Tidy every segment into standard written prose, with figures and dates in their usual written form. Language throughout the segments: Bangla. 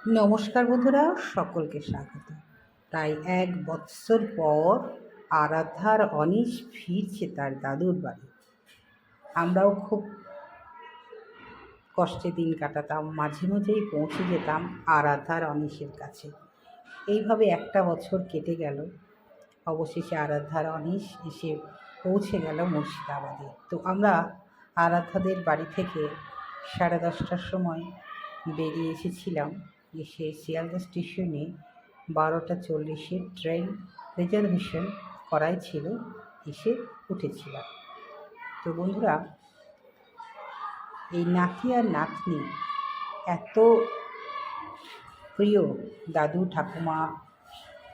নমস্কার বন্ধুরা, সকলকে স্বাগত। প্রায় 1 বৎসর পর আরাধ্যার অনিশ ফিরছে তার দাদুর বাড়ি। আমরাও খুব কষ্টে দিন কাটাতাম, মাঝে মাঝেই পৌঁছে যেতাম আরাধ্যার অনিশের কাছে। এইভাবে 1 বছর কেটে গেল। অবশেষে আরাধ্যার অনিশ এসে পৌঁছে গেল মুর্শিদাবাদে। তো আমরা আরাধ্যাদের বাড়ি থেকে 10:30টার সময় বেরিয়ে এসেছিলাম। এসে শিয়ালদা স্টেশনে 12:40 ট্রেন রিজার্ভেশন করাই ছিল, এসে উঠেছিলাম। তো বন্ধুরা, এই নাতি আর নাতনি এত প্রিয় দাদু ঠাকুমা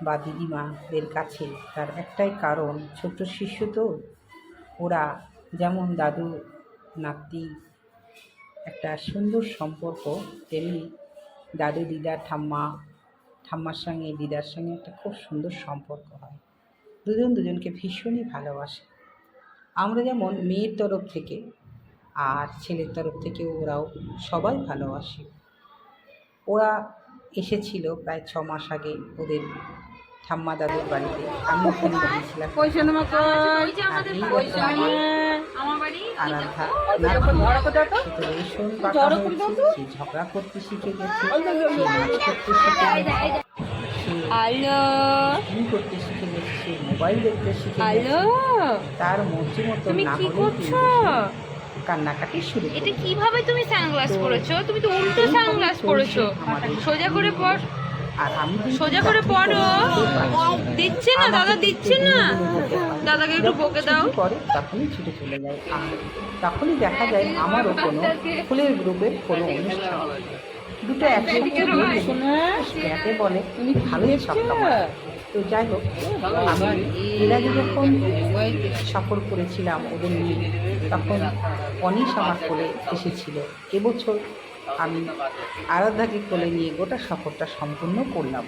বা দিদিমাদের কাছে, তার একটাই কারণ, ছোট্ট শিশু তো ওরা, যেমন দাদু নাতি একটা সুন্দর সম্পর্ক, তেমনি দাদু দিদা ঠাম্মার সঙ্গে দিদার সঙ্গে একটা খুব সুন্দর সম্পর্ক হয়। দুজন দুজনকে ভীষণই ভালোবাসে। আমরা যেমন মেয়ের তরফ থেকে আর ছেলের তরফ থেকে ওরাও সবাই ভালোবাসে। ওরা এসেছিল প্রায় 6 মাস আগে ওদের ঠাম্মা দাদুর বাড়িতে। আমি ওখানে গিয়েছিলাম। আরাধ্যা ভীষণ পাকা হয়েছে, সে ঝগড়া করতে শিখে গেছে, সে নাচ করতে শিখে গেছে, সে করতে শিখে গেছে, সে মোবাইল দেখতে শিখে গেছে। তার মর্জি মতো না হলে কান্নাকাটি শুরু। এটা কিভাবে তুমি সানগ্লাস পরেছো? তুমি তো উল্টো সানগ্লাস পরেছো। সোজা করে পর, আর আমি সোজা করে পড়ো। দিচ্ছে না দাদা, দিচ্ছে না। দাদাকে একটু বকে দাও। পরে তখনই ছুটে চলে যায়, আর তখনই দেখা যায় আমারও কোনো ফুলের গ্রুপের কোনো অনুষ্ঠান। দুটো একসাথে বলে তুমি ভালোই ছক্কা মারো। তো যাই হোক, আমি এর আগে যখন সফর করেছিলাম ওদের নিয়ে, তখন অনিশ আমার কোলে এসেছিল। এবছর আমি আরাধ্যাকে কোলে নিয়ে গোটা সফরটা সম্পূর্ণ করলাম।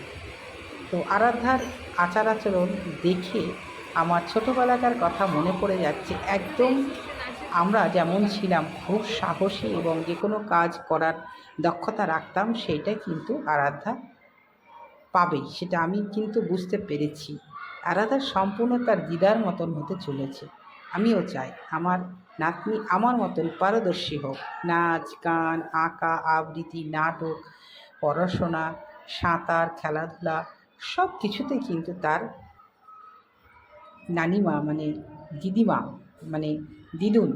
তো আরাধ্যার আচার আচরণ দেখে আমার ছোটোবেলাকার কথা মনে পড়ে যাচ্ছে। একদম আমরা যেমন ছিলাম, খুব সাহসী এবং যে কোনো কাজ করার দক্ষতা রাখতাম, সেইটাই কিন্তু আরাধ্যা পাবেই, সেটা আমি কিন্তু বুঝতে পেরেছি। আরাধ্যা সম্পূর্ণ তার দিদার মতন হতে চলেছে। আমিও চাই আমার নাতনি আমার মতন পারদর্শী হোক। নাচ, গান, আঁকা, আবৃত্তি, নাটক, পড়াশোনা, সাঁতার, খেলাধুলা সব কিছুতে কিন্তু তার নানিমা মানে দিদিমা মানে দিদুন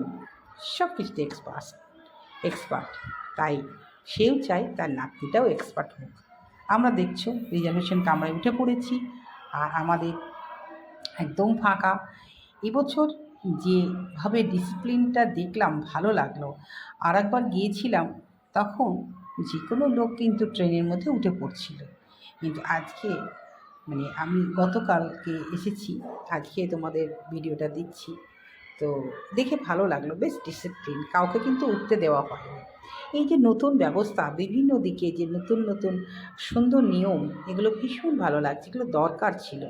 সব কিছুতে এক্সপার্ট। তাই সেও চাই তার নাতনিটাও এক্সপার্ট হোক। আমরা দেখছো রিজার্ভেশন কামরায় উঠে পড়েছি, আর আমাদের একদম ফাঁকা। এবছর যেভাবে ডিসিপ্লিনটা দেখলাম ভালো লাগলো। আর একবার গিয়েছিলাম, তখন যে কোনো লোক কিন্তু ট্রেনের মধ্যে উঠে পড়ছিল, কিন্তু আজকে আমি গতকালকে এসেছি, আজকে তোমাদের ভিডিওটা দিচ্ছি, তো দেখে ভালো লাগলো। বেশ ডিসিপ্লিন, কাউকে কিন্তু উঠতে দেওয়া হয়নি। এই যে নতুন ব্যবস্থা, বিভিন্ন দিকে যে নতুন নতুন সুন্দর নিয়ম, এগুলো ভীষণ ভালো লাগছে, এগুলো দরকার ছিল।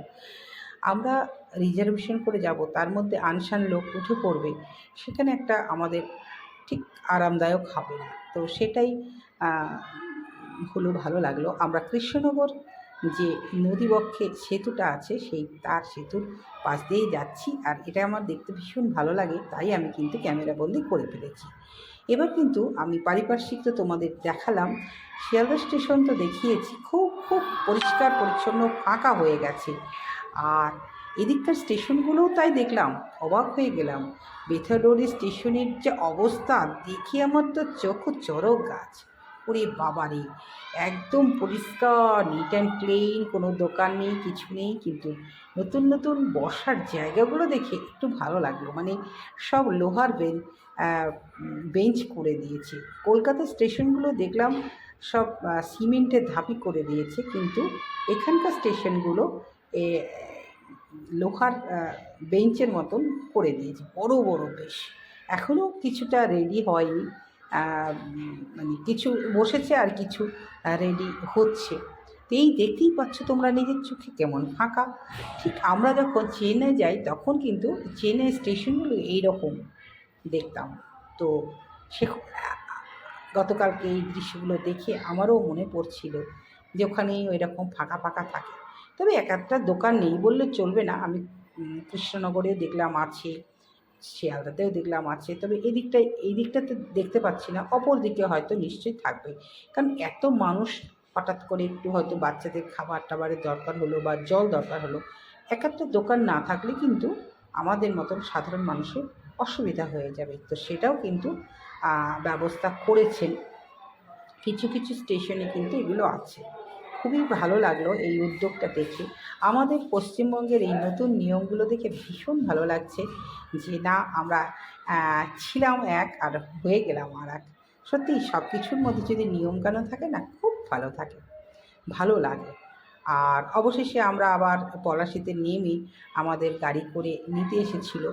আমরা রিজার্ভেশন করে যাব, তার মধ্যে আনসান লোক উঠে পড়বে, সেখানে একটা আমাদের ঠিক আরামদায়ক হবে না। তো সেটাই হলো, ভালো লাগলো। আমরা কৃষ্ণনগর যে নদীবক্ষে সেতুটা আছে, সেই তার সেতুর পাশ দিয়েই যাচ্ছি, আর এটা আমার দেখতে ভীষণ ভালো লাগে, তাই আমি কিন্তু ক্যামেরাবন্দি করে ফেলেছি। এবার কিন্তু আমি পারিপার্শ্বিক তো তোমাদের দেখালাম, শিয়ালদা স্টেশন তো দেখিয়েছি, খুব খুব পরিষ্কার পরিচ্ছন্ন, ফাঁকা হয়ে গেছে। আর এদিককার স্টেশনগুলোও তাই দেখলাম, অবাক হয়ে গেলাম। বেথাডোরি স্টেশনের যে অবস্থা দেখে আমার তো চোখ চড়ক গাছ। ওরে বাবারে, একদম পরিষ্কার, নিট অ্যান্ড ক্লিন, কোনো দোকান নেই, কিছু নেই। কিন্তু নতুন নতুন বসার জায়গাগুলো দেখে একটু ভালো লাগলো। সব লোহার বেঞ্চ করে দিয়েছে। কলকাতা স্টেশনগুলো দেখলাম সব সিমেন্টের ধাপি করে দিয়েছে, কিন্তু এখানকার স্টেশনগুলো লোহার বেঞ্চের মতন করে দিয়েছে, বড় বড় বেশ। এখনও কিছুটা রেডি হয়নি, কিছু বসেছে আর কিছু রেডি হচ্ছে। তো এই দেখতেই পাচ্ছ তোমরা নিজের চোখে কেমন ফাঁকা। ঠিক আমরা যখন ট্রেনে যাই, তখন কিন্তু ট্রেনের স্টেশনগুলো এইরকম দেখতাম। তো সে গতকালকে এই দৃশ্যগুলো দেখে আমারও মনে পড়ছিল যে ওখানেই ওই রকম ফাঁকা ফাঁকা থাকে। তবে এক একটা দোকান নেই বললে চলবে না। আমি কৃষ্ণনগরেও দেখলাম আছে, শিয়ালদাতেও দেখলাম আছে, তবে এই দিকটাতে দেখতে পাচ্ছি না। অপর দিকে হয়তো নিশ্চয়ই থাকবে, কারণ এত মানুষ হঠাৎ করে একটু হয়তো বাচ্চাদের খাবার টাবারের দরকার হলো বা জল দরকার হলো, এক একটা দোকান না থাকলে কিন্তু আমাদের মতন সাধারণ মানুষের অসুবিধা হয়ে যাবে। তো সেটাও কিন্তু ব্যবস্থা করেছেন, কিছু কিছু স্টেশনে কিন্তু এগুলো আছে। খুবই ভালো লাগলো এই উদ্যোগটা দেখে। আমাদের পশ্চিমবঙ্গের এই নতুন নিয়মগুলো দেখে ভীষণ ভালো লাগছে যে না, আমরা ছিলাম এক আর হয়ে গেলাম আর এক। সত্যি সব কিছুর মধ্যে যদি নিয়মকানুন থাকে না, খুব ভালো থাকে, ভালো লাগে। আর অবশেষে আমরা আবার পলাশীতে নেমে আমাদের গাড়ি করে নিতে এসেছিল।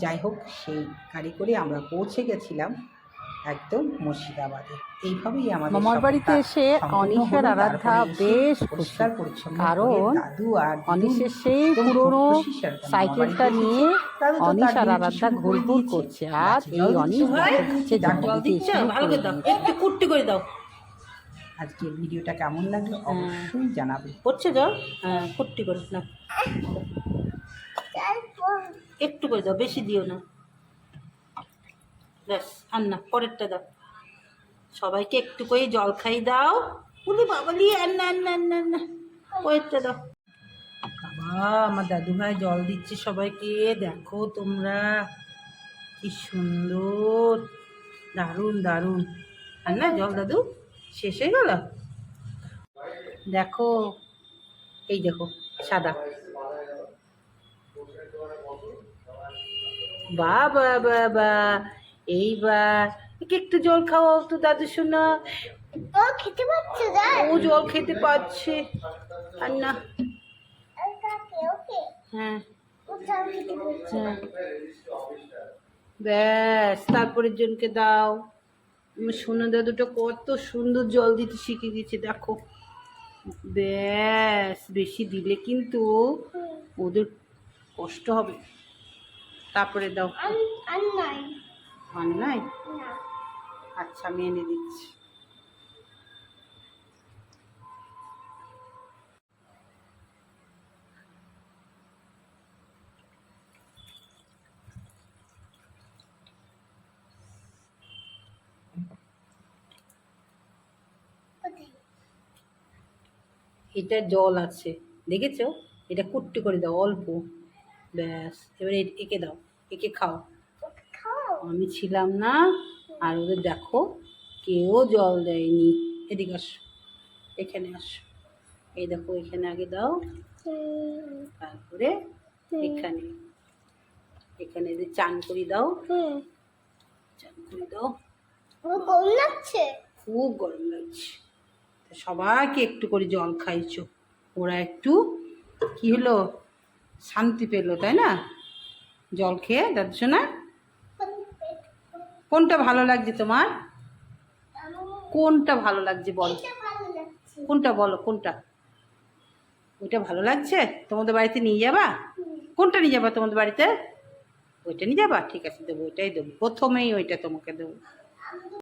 যাই হোক, সেই গাড়ি করে আমরা পৌঁছে গেছিলাম একদম মুর্শিদাবাদে। এইভাবেই আমাদের মামার বাড়িতে এসে অনিশার আরাধ্যা বেশ খুশি, কারণ অনিশের সেই পুরনো সাইকেলটা নিয়ে অনিশার আরাধ্যা ঘুরঘুর করছে। আর এই অনিশ একটু কুট্টি করে দাও। আজকের ভিডিওটা কেমন লাগলো অবশ্যই জানাবে। করছে দাও, হ্যাঁ কুট্টি করে না, একটু করে দাও, বেশি দিও না। ব্যাস, আর না, পরেরটা দাও। সবাইকে একটু করে জল খাই দাও। বলি বাবালি, আর না না না না, পরেরটা দাও। বাবা, আমার দাদু ভাই জল দিচ্ছে সবাইকে, দেখো তোমরা কি সুন্দর, দারুণ দারুণ। আর না জল দাদু শেষ হয়ে গেল, দেখো এই দেখো সাদা। বাবা বাবা, এইবার একটু জল খাওয়াও তো দাদু শোনা। ও খেতে পাচ্ছে না, ও জল খেতে পাচ্ছে। আর না, ওকে হ্যাঁ ও জল খেতে পাচ্ছে। হ্যাঁ, ব্যাস, তারপরের জনকে দাও। সোনা দাদুটা কত সুন্দর জল দিতে শিখে গেছে দেখো। ব্যাস, বেশি দিলে কিন্তু ওদের কষ্ট হবে। তারপরে দাও। আর নাই আর নাই, না, আচ্ছা আমি এনে দিচ্ছি। কোথায়? এটা জল আছে দেখেছো, এটা কুট্টি করে দাও অল্প। ব্যাস, এবারে একে দাও, একে খাও। ওকে খাও। আমি ছিলাম না, আর ওদের দেখো কেউ জল দেয়নি। এদিকে আসো, এখানে আসো, এই দেখো এখানে আগে দাও, তারপরে এখানে এখানে এদের চান করে দাও, চান করে দাও। ও গরম লাগছে। খুব গরম লাগছে, তা সবাইকে একটু করে জল খাইছো, ওরা একটু কি হলো, শান্তি পেলো, তাই না? জল খেয়ে দাদু শোনা। কোনটা ভালো লাগছে তোমার? কোনটা ভালো লাগছে বলো, এটা ভালো লাগছে। কোনটা বলো, কোনটা? ওইটা ভালো লাগছে? তোমাদের বাড়িতে নিয়ে যাবা? কোনটা নিয়ে যাবা তোমাদের বাড়িতে? ওইটা নিয়ে যাবা, ঠিক আছে দেবো, ওইটাই দেবো, প্রথমেই ওইটা তোমাকে দেবো।